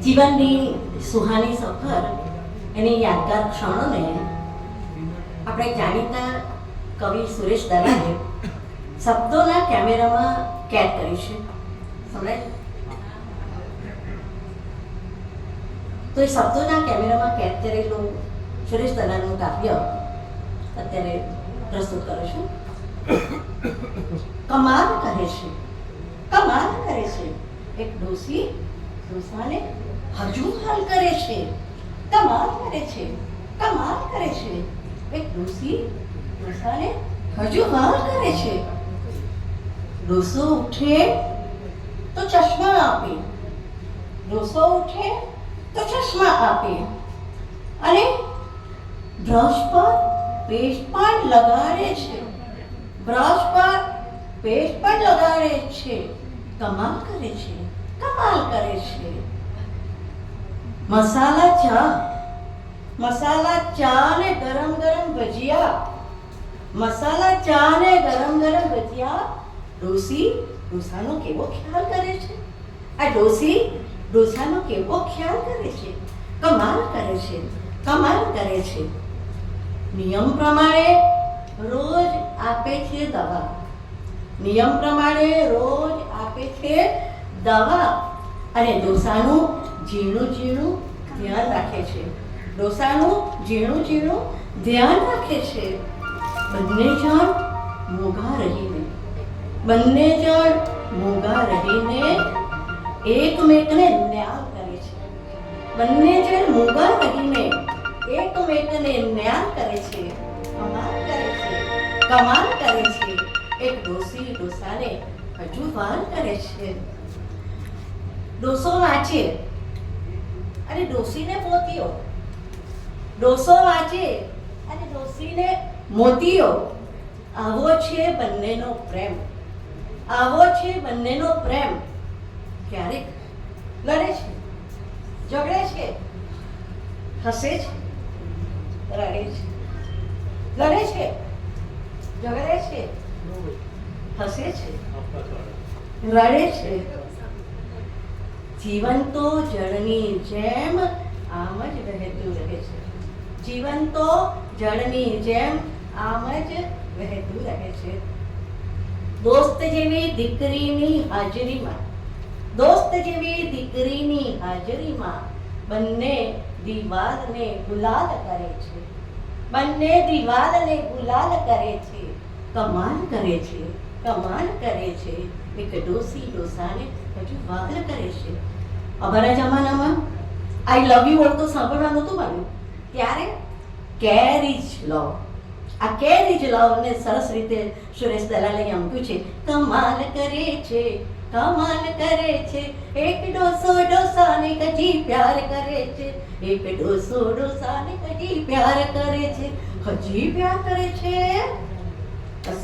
જીવનની સુહાની સફર એની યાદગાર ક્ષણોને આપણે જાણીતા કવિ સુરેશ દલાલે શબ્દોના કેમેરામાં કેદ કરી છે. સમજાય? તો એ શબ્દોના કેમેરામાં કેદ કરેલું સુરેશ દલાલનું કાવ્ય અત્યારે પ્રસ્તુત કરું છું. કમાલ કરે છે, કમાલ કરે છે, એક ડોસી ડોસાને હજુ હાલ કરે છે. કમાલ કરે છે, કમાલ કરે છે, એક ડોસી ડોસાને હજુ હાલ કરે છે. ડોસો ઉઠે તો ચશ્મા આપે, ડોસો ઉઠે તો ચશ્મા આપે, અને બ્રશ પર પેસ્ટ પણ લગાડે છે, બ્રશ પર પેસ્ટ પણ લગાડે છે. કમાલ કરે છે, કમાલ કરે છે. મસાલા ચા ને ગરમ ગરમ ભજીયા, મસાલા ચા ને ગરમ ગરમ ભજીયા ડોસી ડોસાનો કેવો ખ્યાલ કરે છે. આ ડોસી ડોસાનો કેવો ખ્યાલ કરે છે. કમાલ કરે છે, કમાલ કરે છે. નિયમ પ્રમાણે રોજ આપે છે દવા, નિયમ પ્રમાણે રોજ આપે છે દવા, અને ડોસાનું ઝીણું ઝીણું ધ્યાન રાખે છે, ડોસાનું ઝીણું ઝીણું ધ્યાન રાખે છે. બંને જણ મોંઘા રહીને, બંને જણ મોંઘા રહીને એકમેકને ન્યાય કરે છે. બંને જણ મોંઘા રહીને એકમેકને ન્યાય કરે છે. કમાલ કરે છે, કમાલ કરે છે. એક ડોસી ડોસાને હજુ વાલ કરે છે. ડોસો વાંચે અને ડોસીને મોતીઓ, ડોસો વાંચે અને ડોસીને મોતીઓ. આવો છે બંનેનો પ્રેમ, આવો છે બંનેનો પ્રેમ. ક્યારેક લડે છે, ઝઘડે છે, હસે છે, રડે છે, લડે છે, ઝઘડે છે, હસે છે, રડે છે. જીવન તો જળની જેમ આમ જ વહેતું રહે છે. જીવન તો જળની જેમ આમ જ વહેતું રહે છે. દોસ્ત જેવી દીકરીની હાજરીમાં, દોસ્ત જેવી દીકરીની હાજરીમાં બંને દિવાલને ગુલાલ કરે છે, બંને દિવાલને ગુલાલ કરે છે. કમાલ કરે છે, કમાલ કરે છે. એક ડોસી ડોસાને હજુ વાલ કરે છે. અમારા જમાનામાં આઈ લવ યુ વર્ડ તો સાંભળવા નહોતું મળ્યું, ત્યારે કેરીજ લવ, આ કેરીજ લવને સરસ રીતે સુરેશ દલાલે મૂક્યું છે. કમાલ કરે છે, કમાલ કરે છે, એક ડોસો ડોસાને કજી પ્યાર કરે છે, એક ડોસો ડોસાને કજી પ્યાર કરે છે, હજી પ્યાર કરે છે. બસ.